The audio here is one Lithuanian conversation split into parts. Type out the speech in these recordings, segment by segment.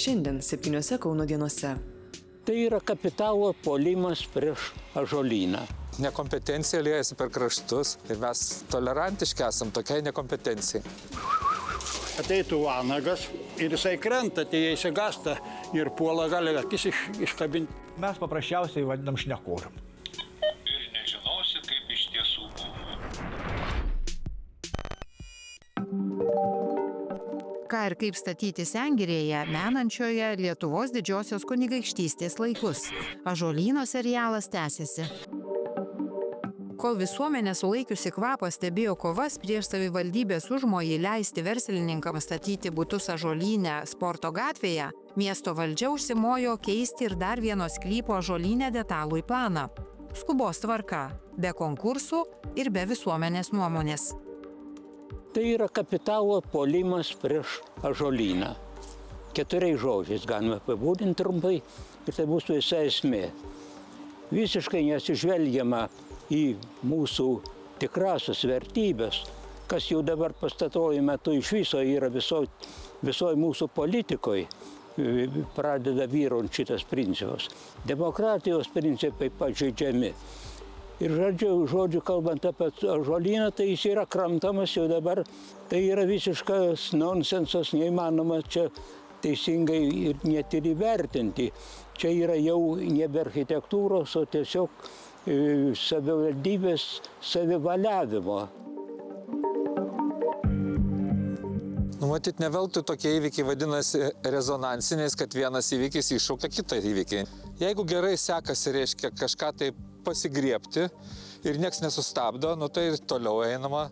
Šiandien 7 Kauno dienose. Tai yra kapitalo puolimas prieš ąžuolyną. Nekompetencija liejasi per kraštus ir mes tolerantiški esam tokiai nekompetencijai. Ateitų vanagas ir jisai krenta, tai jie įsigasta ir puola gali akis iškabinti. Mes paprasčiausiai vadinam šnekoram. Ir nežinosi, kaip iš tiesų buvo. Ką ir kaip statyti Sengirėje, menančioje Lietuvos didžiosios kunigaikštystės laikus. Ąžuolyno serialas tęsiasi. Kol visuomenė sulaikiusi kvapą stebėjo kovas prieš savivaldybės užmojį leisti verslininkams statyti butus Ąžuolyne Sporto gatvėje, miesto valdžia užsimojo keisti ir dar vieno sklypo Ąžuolyne detalųjį planą. Skubos tvarka, be konkursų ir be visuomenės nuomonės. Tai yra kapitalo puolimas prieš ąžuolyną. 4 žodžiais galime apibūdinti trumpai ir tai bus visa esmė. Visiškai nesižvelgiama į mūsų tikrasias vertybės, kas jau dabar pastaruoju metu iš viso yra visoje mūsų politikoje, pradeda vyrauti šitas principas. Demokratijos principai pažeidžiami. Ir žodžiu, kalbant apie ąžuolyną, tai jis yra kramtamas jau dabar, tai yra visiškas nonsensas, neįmanoma čia teisingai ir net ir įvertinti. Čia yra jau nebe architektūros, o tiesiog savivaldybės savivaliavimo. Matyt, ne veltui tokie įvykiai vadinasi rezonansiniais, kad vienas įvykis iššaukia kitą įvykį. Jeigu gerai sekasi, reiškia, kažką tai pasigriebti ir nieks nesustabdo, tai toliau einama,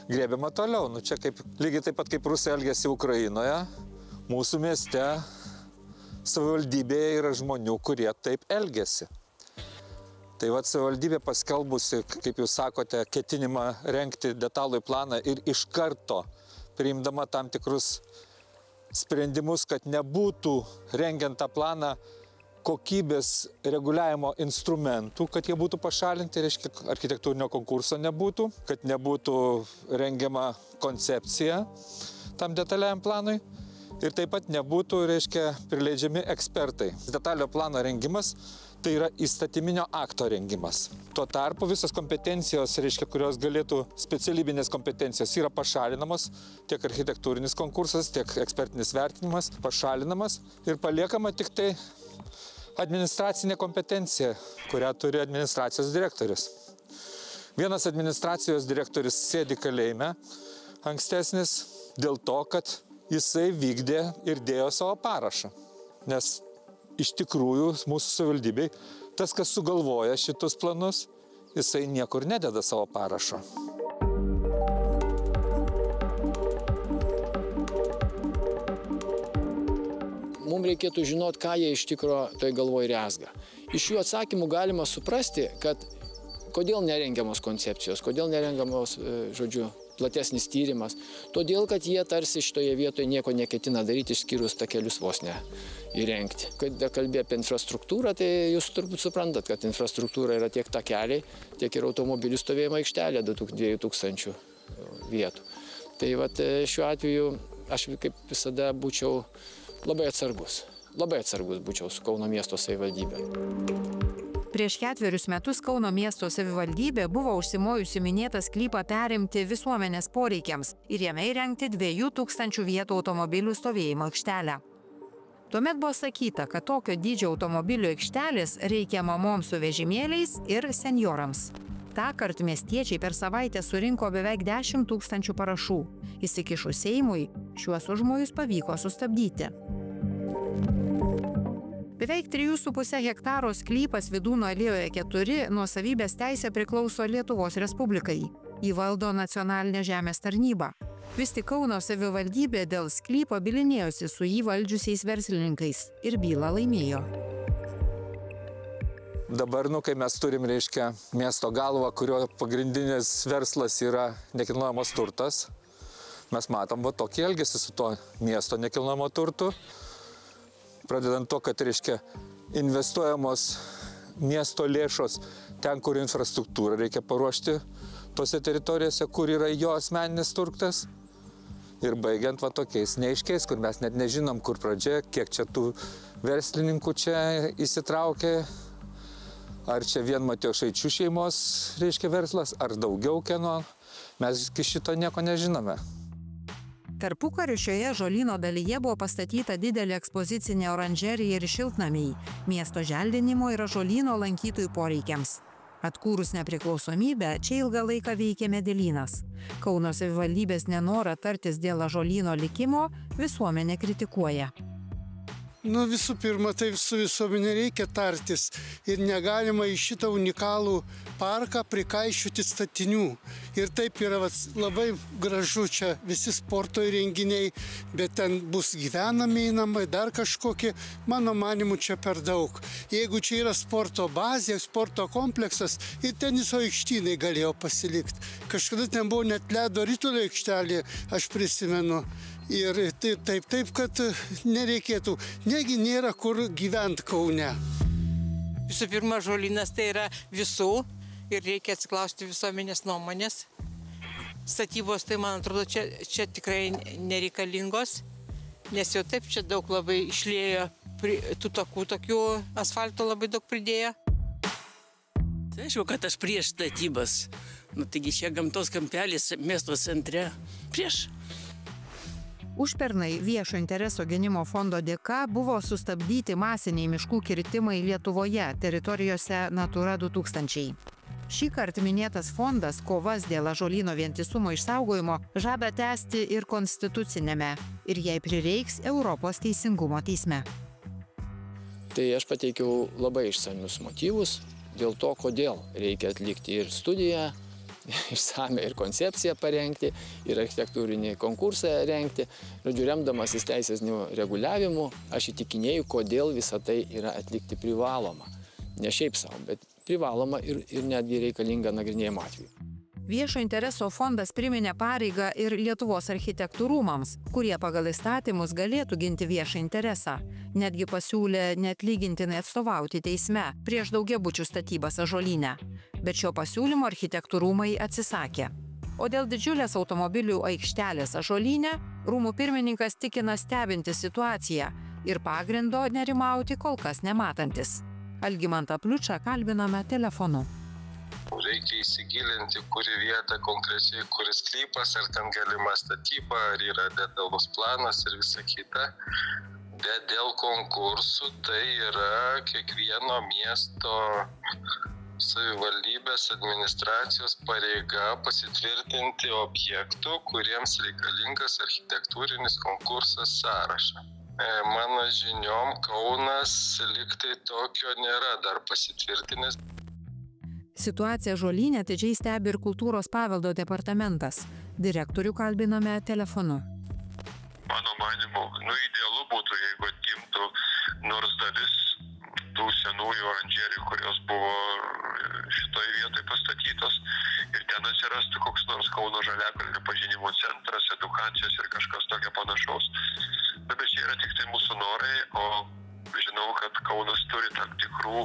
griebiama toliau. Čia lygiai taip pat kaip Rusija elgiasi Ukrainoje, mūsų mieste, savivaldybėje yra žmonių, kurie taip elgiasi. Tai savivaldybė paskelbusi, kaip jūs sakote, ketinimą rengti detalųjį planą ir iš karto priimdama tam tikrus sprendimus, kad nebūtų rengiant tą planą kokybės reguliavimo instrumentų, kad jie būtų pašalinti, reiškia, architektūrinio konkurso nebūtų, kad nebūtų rengiama koncepcija tam detaliajam planui ir taip pat nebūtų, reiškia, prileidžiami ekspertai. Detaliojo plano rengimas tai yra įstatyminio akto rengimas. Tuo tarpu visas kompetencijos, reiškia, kurios galėtų specialybinės kompetencijos yra pašalinamos, tiek architektūrinis konkursas, tiek ekspertinis vertinimas pašalinamas ir paliekama tik tai administracinė kompetencija, kurią turi administracijos direktorius. Vienas administracijos direktorius sėdi kalėjime, ankstesnis, dėl to, kad jisai vykdė ir dėjo savo parašą. Nes iš tikrųjų mūsų savivaldybei tas, kas sugalvoja šitus planus, jisai niekur nededa savo parašo. Mums reikėtų žinoti, ką jie iš tikro toj galvoj rezga. Iš jų atsakymų galima suprasti, kad kodėl nerengiamos koncepcijos, kodėl nerengiamos, platesnis tyrimas. Todėl, kad jie tarsi šitoje vietoje nieko neketina daryti, išskyrus takelius vos ne įrengti. Kai kalbė apie infrastruktūrą, tai jūs turbūt suprantat, kad infrastruktūra yra tiek takeliai, tiek ir automobilių stovėjimo aikštelė 2000 vietų. Tai šiuo atveju aš kaip visada būčiau labai atsargus būčiau su Kauno miesto savivaldybė. Prieš 4 metus Kauno miesto savivaldybė buvo užsimojusi minėtą sklypą perimti visuomenės poreikiams ir jame įrengti 2000 vietų automobilių stovėjimo aikštelę. Tuomet buvo sakyta, kad tokio dydžio automobilių aikštelės reikia mamoms su vežimėliais ir senjorams. Tąkart miestiečiai per savaitę surinko beveik 10 000 parašų. Įsikišus Seimui, šiuos užmojus pavyko sustabdyti. Beveik 3,5 hektaro sklypas Vydūno alėjoje 4 nuosavybės teisė priklauso Lietuvos Respublikai. Jį valdo nacionalinė žemės tarnyba. Vis tik Kauno savivaldybė dėl sklypo bylinėjosi su jį valdžiusiais verslininkais ir bylą laimėjo. Dabar, kai mes turim, reiškia, miesto galvą, kurio pagrindinis verslas yra nekilnojamas turtas, mes matom tokį elgesį su to miesto nekilnojamo turtu. Pradedant to, kad, reiškia, investuojamos miesto lėšos ten, kur infrastruktūrą reikia paruošti tose teritorijose, kur yra jo asmeninis turtas. ir baigiant va tokiais neaiškiais, kur mes net nežinom, kur pradžia, kiek čia tų verslininkų čia įsitraukė, ar čia vien Matijošaičių šeimos, reiškia, verslas, ar daugiau kieno, mes iki šito nieko nežinome. Tarpukariu šioje Ąžuolyno dalyje buvo pastatyta didelė ekspozicinė oranžerija ir šiltnamiai miesto želdinimo ir Ąžuolyno lankytojų poreikiams. Atkūrus nepriklausomybę, čia ilgą laiką veikė medelynas. Kauno savivaldybės nenorą tartis dėl Ąžuolyno likimo visuomenė kritikuoja. Visų pirma, tai su visuomenė reikia tartis ir negalima į šitą unikalų parką prikaišiuoti statinių. Ir taip yra labai gražu čia visi sporto įrenginiai, bet ten bus gyvenamieji namai, dar kažkokie, mano manimu, čia per daug. Jeigu čia yra sporto bazė, sporto kompleksas ir teniso aikštynai galėjo pasilikti. Kažkada ten buvo net ledo ritulio aikštelė, aš prisimenu. Ir taip, kad nereikėtų, negi nėra kur gyventi Kaune. Visų pirma, Ąžuolynas tai yra visų ir reikia atsiklausti visuomenės nuomonės. Statybos, tai man atrodo, čia tikrai nereikalingos, nes jau taip čia daug labai išliejo tų takų, tokių asfalto labai daug pridėjo. Tai aišku, kad aš prieš statybas. Taigi čia gamtos kampelis miesto centre prieš. Užpernai Viešo intereso gynimo fondo dėka buvo sustabdyti masiniai miškų kirtimai Lietuvoje teritorijose Natura 2000. Šįkart minėtas fondas kovas dėl Ąžuolyno vientisumo išsaugojimo žada tęsti ir konstitucinėme ir jei prireiks Europos teisingumo teisme. Tai aš pateikiau labai išsamius motyvus dėl to, kodėl reikia atlikti ir studiją, išsame ir koncepciją parengti, ir architektūrinį konkursą rengti. Žodžiu, remdamasis teisėsniu reguliavimu, aš įtikinėjau, kodėl visą tai yra atlikti privaloma. Ne šiaip savo, bet privaloma ir netgi reikalinga nagrinėjimo atveju. Viešo intereso fondas priminė pareigą ir Lietuvos architektų rūmams, kurie pagal įstatymus galėtų ginti viešą interesą. Netgi pasiūlė neatlygintinai atstovauti teisme prieš daugiabučių statybas Ąžuolyne. Bet šio pasiūlymo architektų rūmai atsisakė. O dėl didžiulės automobilių aikštelės Ąžuolyne rūmų pirmininkas tikina stebinti situaciją ir pagrindo nerimauti kol kas nematantis. Algimantą Pliučą kalbiname telefonu. Reikia įsigilinti, kuri vieta konkrečiai, kuris sklypas, ar ten galima statyba, ar yra detalus planas ir visa kita. Bet dėl konkursų tai yra kiekvieno miesto savivaldybės administracijos pareiga pasitvirtinti objektų, kuriems reikalingas architektūrinis konkursas sąrašą. Mano žiniom, Kaunas liktai tokio nėra dar pasitvirtinęs. Situaciją Ąžuolyne atidžiai stebi ir kultūros paveldo departamentas. Direktorių kalbiname telefonu. Mano manimu, idealu būtų, jeigu atgimtų nors dalis tų senųjų oranžerijų, kurios buvo šitoj vietoj pastatytos ir ten atsirastų koks nors Kauno Žaliakalnio pažinimo centras, edukacijos ir kažkas tokio panašaus. Bet čia yra tik tai mūsų norai, o žinau, kad Kaunas turi tam tikrų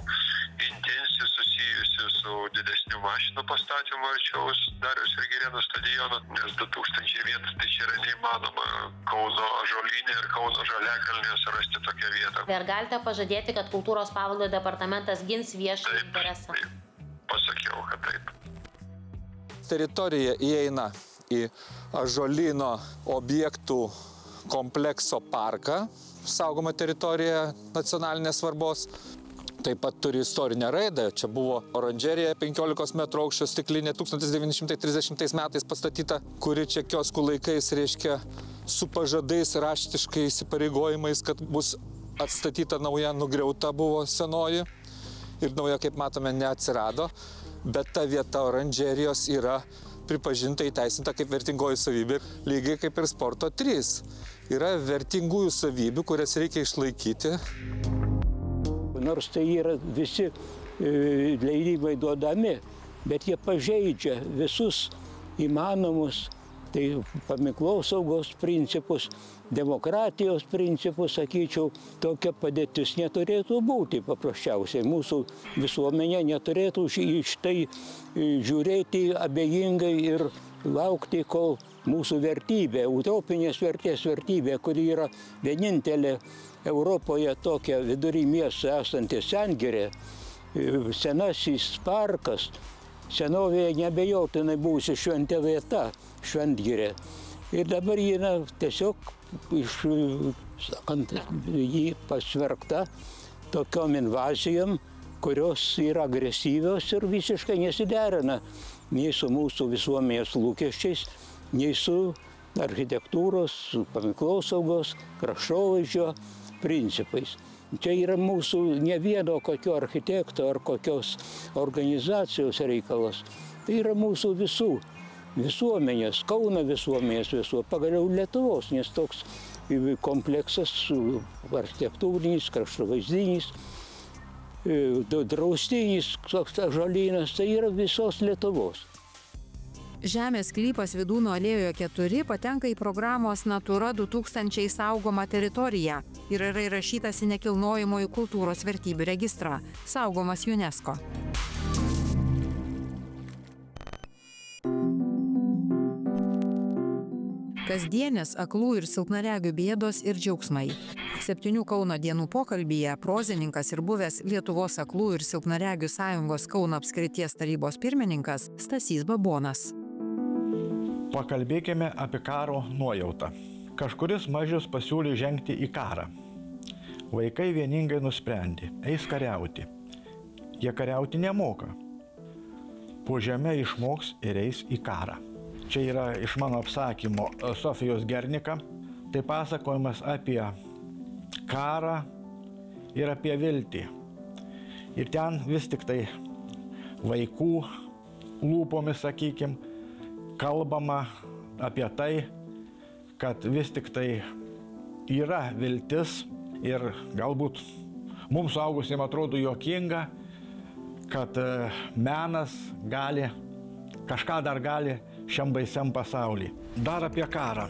intencijų susijusių su didesnių mašinų pastatymu arčiau Dariaus ir Girėno stadiono, nes 2000 vietų tai čia yra neįmanoma Kauno Ąžuolyne ir Kauno Žaliakalnyje surasti tokią vietą. Ar galite pažadėti, kad kultūros paveldo departamentas gins viešą interesą? Taip, pasakiau, kad taip. Teritorija įeina į Ąžuolyno objektų komplekso parką, saugoma teritorija nacionalinės svarbos. Taip pat turi istorinę raidą. Čia buvo oranžerija 15 metrų aukščio stiklinė 1930 metais pastatyta, kuri čia kioskų laikais, reiškia, su pažadais raštiškai įsipareigojimais, kad bus atstatyta nauja, nugriauta buvo senoji. Ir nauja, kaip matome, neatsirado. Bet ta vieta oranžerijos yra pripažinta įteisinta kaip vertingoji savybė, lygiai kaip ir sporto 3. Yra vertingųjų savybių, kurias reikia išlaikyti. Nors tai yra visi leidimai duodami, bet jie pažeidžia visus įmanomus Tai paminklosaugos principus, demokratijos principus, sakyčiau, tokia padėtis neturėtų būti paprasčiausiai. Mūsų visuomenė neturėtų iš tai žiūrėti abejingai ir laukti, kol mūsų vertybė, utopinės vertės vertybė, kuri yra vienintelė Europoje tokia vidury miesto esanti Sengirė, senasis parkas, senovėje nebejotinai buvusi šventė vieta, Šventgirė. Ir dabar ji tiesiog jį pasvergta tokiom invazijom, kurios yra agresyvios ir visiškai nesiderina nei su mūsų visuomenės lūkesčiais, nei su architektūros, paminklosaugos, kraštovaizdžio principais. Čia yra mūsų ne vieno kokio architekto ar kokios organizacijos reikalas. Tai yra mūsų visų visuomenės, Kauno visuomenės visų, pagaliau Lietuvos, nes toks kompleksas architektūrinis, kraštovaizdinis, draustinis, ąžuolynas, tai yra visos Lietuvos. Žemės sklypas Vydūno alėjoje 4 patenka į programos Natura 2000 saugomą teritoriją ir yra įrašytas į nekilnojamųjų kultūros vertybių registrą, saugomas UNESCO. Kasdienės aklų ir silpnaregių bėdos ir džiaugsmai. 7 Kauno dienų pokalbyje prozininkas ir buvęs Lietuvos aklų ir silpnaregių sąjungos Kauno apskrities tarybos pirmininkas Stasys Babonas. Pakalbėkime apie karo nuojautą. Kažkuris mažius pasiūlė žengti į karą. Vaikai vieningai nusprendė, eis kariauti. Jie kariauti nemoka. Po žemę išmoks ir eis į karą. Čia yra iš mano apsakymo Sofijos Gernika. Tai pasakojimas apie karą ir apie viltį. Ir ten vis tik tai vaikų lūpomis, sakykim, kalbama apie tai, kad vis tik tai yra viltis ir galbūt mums suaugusiems atrodo juokinga, kad menas gali, kažką dar gali šiam baisiam pasauly. Dar apie karą.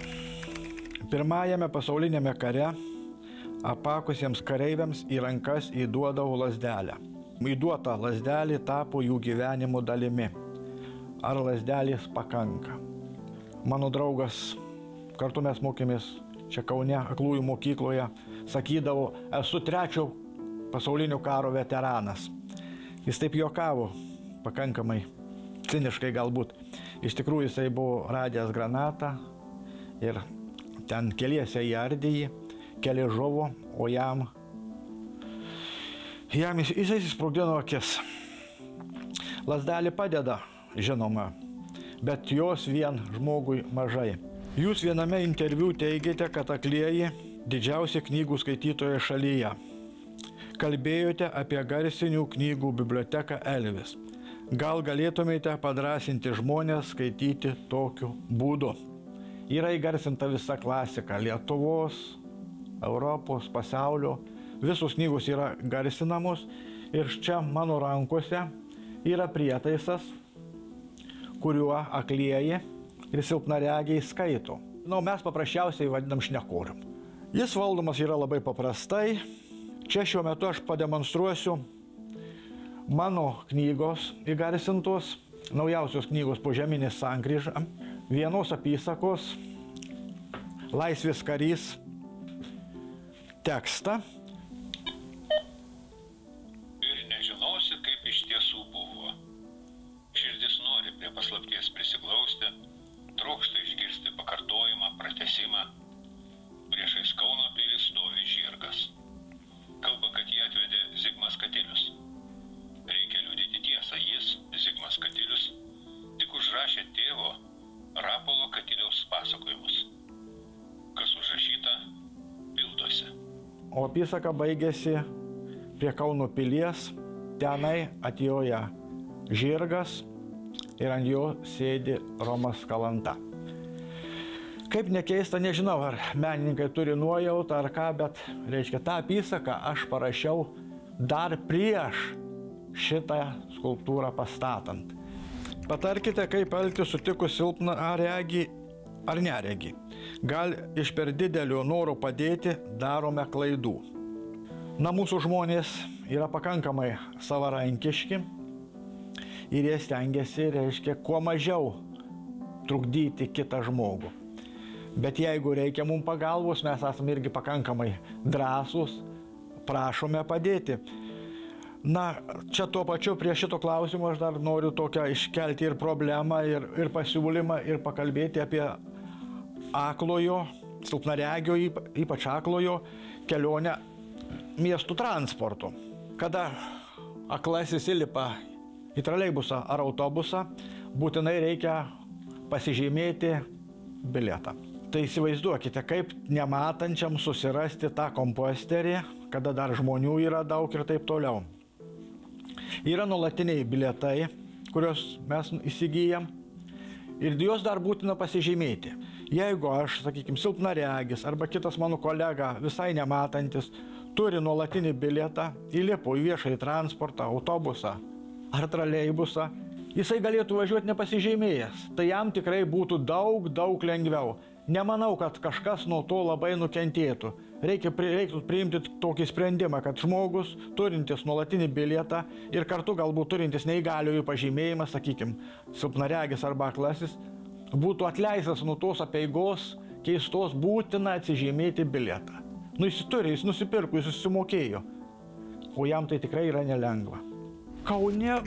Pirmajame pasaulinėme kare apakusiems kareiviams į rankas įduodavo lazdelę. Įduota lazdelė tapo jų gyvenimo dalimi. Ar lazdelės pakanka? Mano draugas, kartu mes mokėmės čia Kaune, aklųjų mokykloje, sakydavo, esu 3 pasaulinio karo veteranas. Jis taip juokavo, pakankamai ciniškai galbūt. Iš tikrųjų jisai buvo radęs granatą ir ten keliese jį ardė jį, keli žuvo, o jam jisai sprogdino akis. Lazdelė padeda, žinoma, bet jos vien žmogui mažai. Jūs viename interviu teigiate, kad aklieji didžiausi knygų skaitytojai šalyje. Kalbėjote apie garsinių knygų biblioteką Elvis. Gal galėtumėte padrasinti žmonės skaityti tokiu būdu? Yra įgarsinta visa klasika Lietuvos, Europos, pasaulio. Visos knygos yra garsinamos ir čia mano rankose yra prietaisas, kuriuo aklieji ir silpnaregiai skaito. Mes paprasčiausiai vadinam šnekorium. Jis valdomas yra labai paprastai. Čia šiuo metu aš pademonstruosiu mano knygos įgarsintos, naujausios knygos Požeminės sankryža, vienos apysakos Laisvės karys tekstą. Ir nežinosi, kaip iš tiesų buvo. Širdis nori prie paslapties prisiglausti, trokšta išgirsti pakartojimą, pratesimą. Priešais Kauno pilį stovi žirgas. Kalba, kad jį atvedė Zigmas Katilius. Reikia liudyti tiesą, jis, Zigmas Katilius, tik užrašė tėvo Rapolo Katiliaus pasakojimus. Kas užrašyta, pildosi. O apysaka baigėsi prie Kauno pilies, tenai atjoja žirgas ir ant jo sėdi Romas Kalanta. Kaip nekeista, nežinau, ar menininkai turi nuojautą ar ką, bet, reiškia, tą apysaką aš parašiau dar prieš šitą skulptūrą pastatant. Patarkite, kaip elgtis sutikus silpną regį ar neregi. Gal iš per didelio noro padėti darome klaidų. Na, mūsų žmonės yra pakankamai savarankiški ir jie stengiasi, reiškia, kuo mažiau trukdyti kitą žmogų. Bet jeigu reikia mums pagalbos, mes esame irgi pakankamai drąsūs, prašome padėti. Na, čia tuo pačiu prie šito klausimo aš dar noriu tokią iškelti ir problemą, ir pasiūlymą, ir pakalbėti apie aklojo, silpnaregio, ypač aklojo kelionę miestų transportu. Kada aklasis įlipa į troleibusą ar autobusą, būtinai reikia pasižymėti bilietą. Tai įsivaizduokite, kaip nematančiam susirasti tą komposterį, kada dar žmonių yra daug ir taip toliau. Yra nuolatiniai bilietai, kuriuos mes įsigyjam, ir juos dar būtina pasižymėti. Jeigu aš, sakykime, silpnaregis arba kitas mano kolega visai nematantis turi nuolatinį bilietą, įlipo į viešąjį transportą, autobusą ar troleibusą, jisai galėtų važiuoti nepasižymėjęs. Tai jam tikrai būtų daug lengviau. Nemanau, kad kažkas nuo to labai nukentėtų. Reiktų priimti tokį sprendimą, kad žmogus, turintis nuolatinį bilietą ir kartu galbūt turintis neįgaliųjų pažymėjimą, sakykime, silpnaregis arba aklasis, būtų atleistas nuo tos apeigos keistos būtina atsižymėti bilietą. Nu, jis turi, jis nusipirko, jis susimokėjo, o jam tai tikrai yra nelengva. Kaune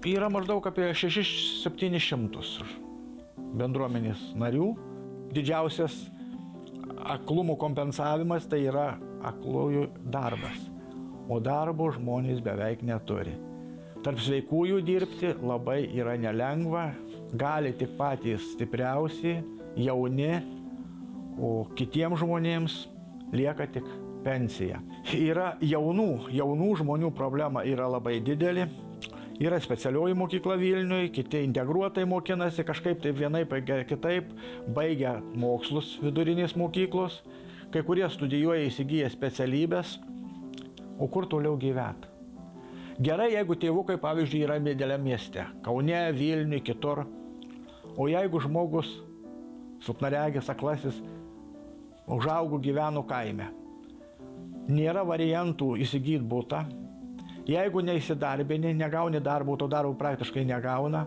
yra maždaug apie 600-700 bendruomenės narių. Didžiausias aklumų kompensavimas tai yra aklųjų darbas, o darbo žmonės beveik neturi. Tarp sveikųjų dirbti labai yra nelengva, gali tik patys stipriausi, jauni, o kitiems žmonėms lieka tik pensija. Yra jaunų žmonių problema yra labai didelė. Yra specialioji mokykla Vilniuje, kiti integruotai mokinasi, kažkaip taip vienaip kitaip, baigia mokslus vidurinės mokyklos, kai kurie studijuoja įsigyję specialybės, o kur toliau gyventi. Gerai, jeigu tėvukai, pavyzdžiui, yra dideliame mieste, Kaune, Vilniuje, kitur, o jeigu žmogus, silpnaregis, aklasis, užaugo gyveno kaime, nėra variantų įsigyti butą. Jeigu neįsidarbini, negauni darbo, to darbo praktiškai negauna,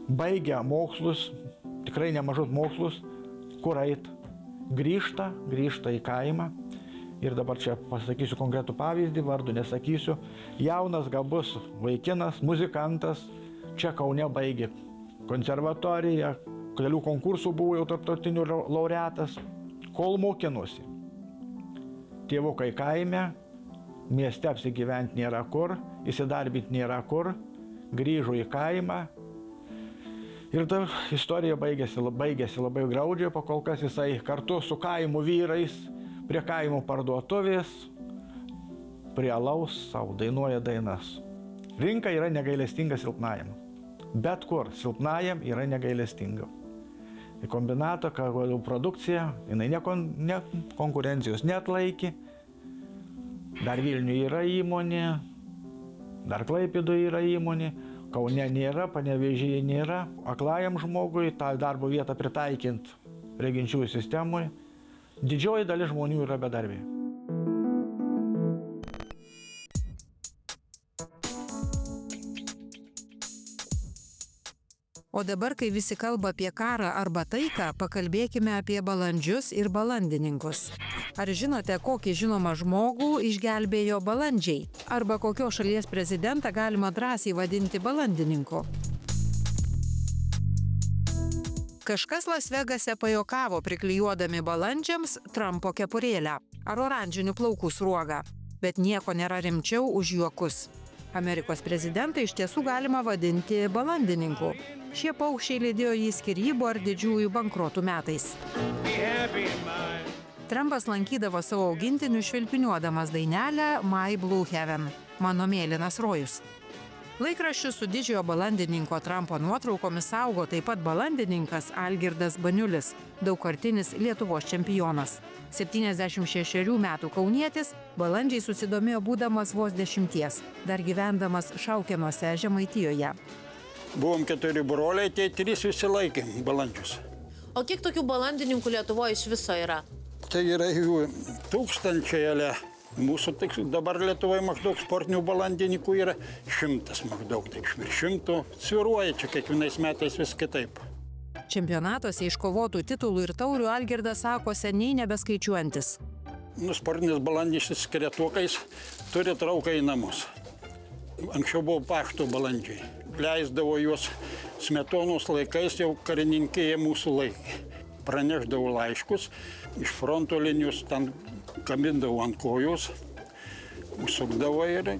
baigia mokslus, tikrai nemažus mokslus, kur eit, grįžta į kaimą. Ir dabar čia pasakysiu konkretų pavyzdį, vardu nesakysiu. Jaunas, gabus vaikinas, muzikantas, čia Kaune baigė konservatoriją, kelių konkursų buvo jau tarptautinių laureatas, kol mokinosi. Tėvukai kaime, mieste apsigyventi nėra kur, įsidarbinti nėra kur, grįžo į kaimą. Ir ta istorija baigėsi labai graudžiai, pakol kas jisai kartu su kaimų vyrais prie kaimų parduotuvės, prie alaus savo dainuoja dainas. Rinka yra negailestinga silpnajam. Bet kur silpnajam yra negailestinga. Į kombinato produkcija, jinai konkurencijos neatlaikė. Dar Vilniuje yra įmonė, dar Klaipėdoje yra įmonė, Kaune nėra, Panevėžyje nėra. Aklajam žmogui tą darbo vietą pritaikint reginčiųjų sistemoje, didžioji dalis žmonių yra bedarbiai. O dabar, kai visi kalba apie karą arba taiką, pakalbėkime apie balandžius ir balandininkus. Ar žinote, kokį žinomą žmogų išgelbėjo balandžiai? Arba kokios šalies prezidentą galima drąsiai vadinti balandininku? Kažkas Las Vegase pajuokavo priklijuodami balandžiams Trumpo kepurėlę ar oranžinių plaukų sruogą. Bet nieko nėra rimčiau už juokus. Amerikos prezidentą iš tiesų galima vadinti balandininku. Šie paukščiai lydėjo jį skyrybų ar didžiųjų bankrotų metais. Trumpas lankydavo savo augintinių švilpiniuodamas dainelę My Blue Heaven – Mano mėlynas rojus. Laikraščius su didžiojo balandininko Trumpo nuotraukomis saugo taip pat balandininkas Algirdas Baniulis, daugkartinis Lietuvos čempionas. 76 metų kaunietis balandžiai susidomėjo būdamas vos 10, dar gyvendamas Šaukėnuose, Žemaitijoje. Buvom 4 broliai, tai 3 visi laikėm balandžius. O kiek tokių balandininkų Lietuvoje iš viso yra? Tai yra jų tūkstančiai. Mūsų dabar Lietuvoje maždaug sportinių balandininkų yra 100 maždaug, taip virš 100. Sviruoja čia kiekvienais metais vis kitaip. Čempionatuose iškovotų titulų ir taurių Algirdas sako seniai nebeskaičiuojantis. Sportinis balandys skretuokais turi trauką į namus. Anksčiau buvo pašto balandžiai. Leisdavo juos Smetonos laikais, jau karininkėje mūsų laikai. Praneždavo laiškus, iš fronto linijos ten kabindavo ant kojos, užsukdavo ir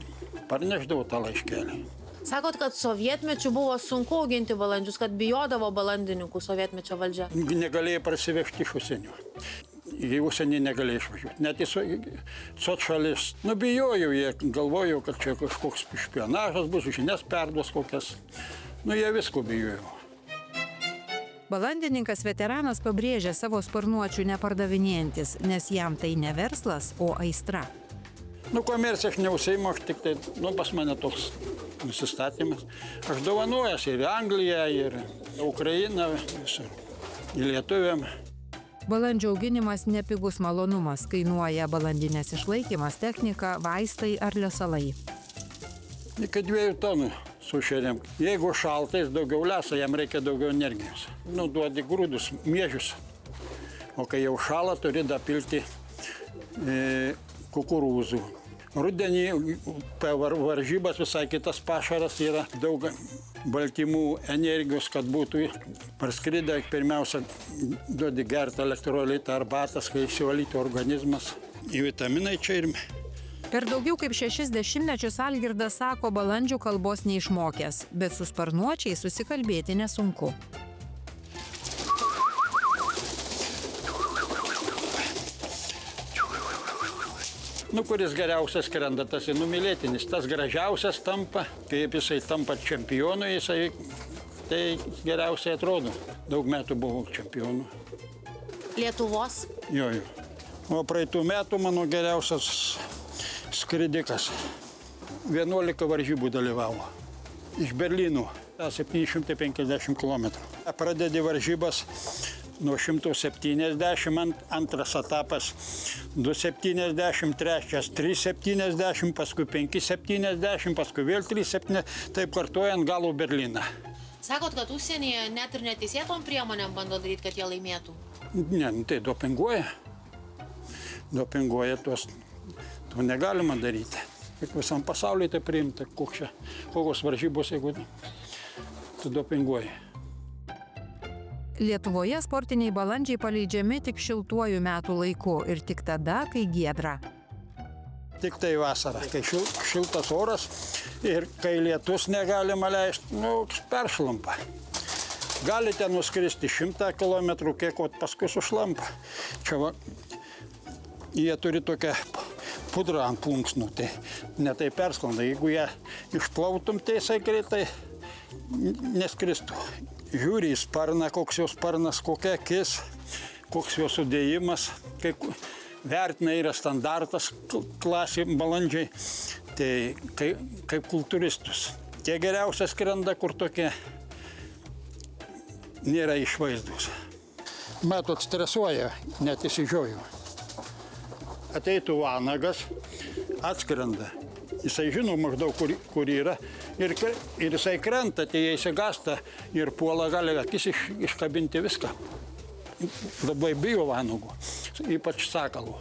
parneždavo tą laiškelį. Sakot, kad sovietmečiu buvo sunku auginti balandžius, kad bijodavo balandininkų sovietmečio valdžia. Negalėjo prasivežti iš užsienio. Į užsienį negalėjo išvažiuoti. Net į sotšalis. Bijojo, jie galvojo, kad čia kažkoks špionažas bus, žinias perduos kokias. Jie visko bijojo. Balandininkas veteranas pabrėžia savo sparnuočių nepardavinėjantis, nes jam tai ne verslas, o aistra. Komercija aš neužsiimu, aš tik tai, pas mane toks nusistatymas. Aš dovanuojas ir Angliją, ir Ukrainą, visur, ir lietuviam. Balandžio auginimas nepigus malonumas, kainuoja balandinės išlaikymas, technika, vaistai ar lesalai. Iki 2 tonų sušeriam. Jeigu šaltais daugiau leso, jam reikia daugiau energijos. Duodi grūdus, miežius. O kai jau šala, turi dapilti kukurūzų. Rudenį varžybas visai kitas pašaras yra daug baltymų, energijos, kad būtų parskridę. Pirmiausia, duodi gerti elektrolitą arbatas, kai išsivalyti organizmas. Į vitaminai čia ir... Per daugiau kaip 6 dešimtmečius Algirdas sako balandžių kalbos neišmokęs, bet su sparnuočiais susikalbėti nesunku. Kuris geriausias skrenda, tas ir numylėtinis. Tas gražiausias tampa, kaip jisai tampa čempionu, jisai tai geriausiai atrodo. Daug metų buvau čempionu. Lietuvos? Jo. O praeitų metų mano geriausias skridikas. 11 varžybų dalyvavo. Iš Berlyno. 750 km. Pradedi varžybas nuo 170, antras etapas 270, trečias 370, paskui 570, paskui vėl 370, taip kartuojant galų Berlyną. Sakot, kad užsienyje net ir neteisėtom priemonėm bando daryti, kad jie laimėtų? Ne, tai dopinguoja. Dopinguoja tuos. To negalima daryti. Kaip visam pasaulyje tai priimta, kokios varžybos, jeigu tu dopinguoji. Lietuvoje sportiniai balandžiai paleidžiami tik šiltuoju metų laiku ir tik tada, kai giedra. Tik tai vasara, kai šiltas oras ir kai lietus negalima leisti, peršlampa. Galite nuskristi 100 km, kiek paskui sušlampa. Čia jie turi tokią pudrą ant plunksnų, tai ne tai persklanda. Jeigu ją išplautum, tai jisai greitai neskristų. Žiūri į sparną, koks jo sparnas, kokia akis, koks jo sudėjimas, vertina yra standartas klasė balandžiai, tai kaip kultūristus. Tie geriausia skrenda, kur tokie nėra išvaizdus. Matot, stresuoja, net įsižioju. Ateitų vanagas, atskrenda. Jisai žino maždaug, kur yra. Ir jisai krenta, tai jie įsigasta ir puola gali akis iškabinti viską. Labai bijo vanagų, ypač sakalų.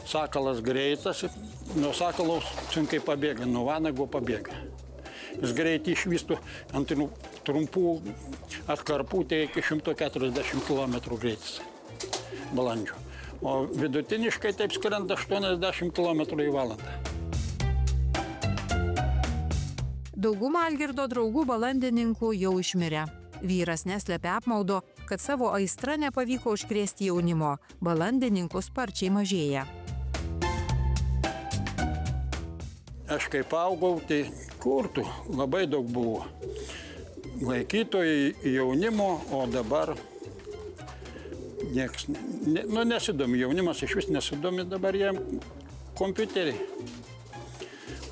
Sakalas greitas, nuo sakalaus sunkiai pabėga, nuo vanago pabėga. Jis greitai išvystų ant trumpų atkarpų, tai iki 140 km greitis balandžio. O vidutiniškai taip skrenda 80 km į valandą. Dauguma Algirdo draugų balandininkų jau išmirė. Vyras neslepia apmaudo, kad savo aistrą nepavyko užkrėsti jaunimo. Balandininkų sparčiai mažėja. Aš kaip augau, tai kurtų labai daug buvo. Laikytojai jaunimo, o dabar nieks nesidomi. Jaunimas iš vis nesidomi, dabar jiem kompiuteriai.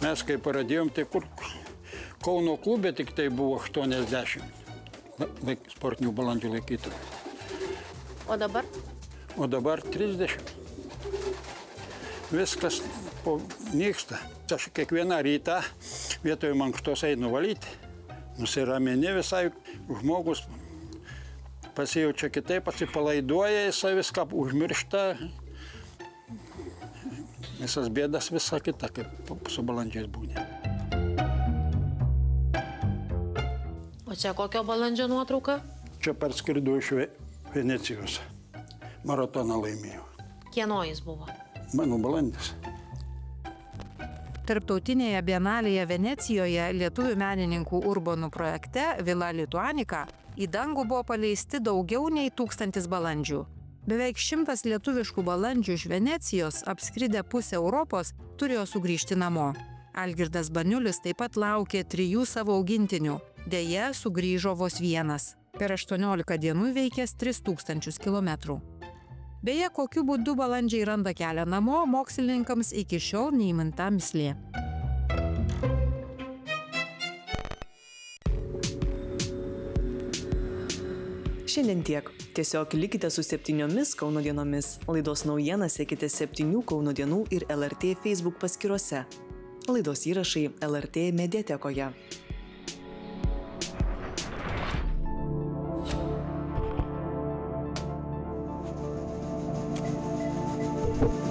Mes kai pradėjom, tai kur Kauno klube tik tai buvo 80 sportinių balandžių laikytojų. O dabar? O dabar 30. Viskas nyksta. Aš kiekvieną rytą vietoj mankštos einu valyti. Nusiramini visai, žmogus pasijaučia kitaip, atsipalaiduoja, jisai viską užmiršta. Visas bėdas, visa kita, kaip su balandžiais būnė. O čia kokio balandžio nuotrauka? Čia parskridu iš Venecijos. Maratoną laimėjau. Kieno jis buvo? Mano balandis. Tarptautinėje bienalėje Venecijoje lietuvių menininkų urbonų projekte Vila Lituanika į dangų buvo paleisti daugiau nei 1000 balandžių. Beveik 100 lietuviškų balandžių iš Venecijos, apskridę pusę Europos, turėjo sugrįžti namo. Algirdas Baniulis taip pat laukė 3 savo augintinių. Deja, sugrįžo vos vienas. Per 18 dienų įveikęs 3000 kilometrų. Beje, kokiu būdu balandžiai randa kelią namo, mokslininkams iki šiol neįminta mįslė. Šiandien tiek. Tiesiog likite su 7 Kauno dienomis. Laidos naujienas sekite 7 Kauno dienų ir LRT Facebook paskyrose. Laidos įrašai LRT mediatekoje. you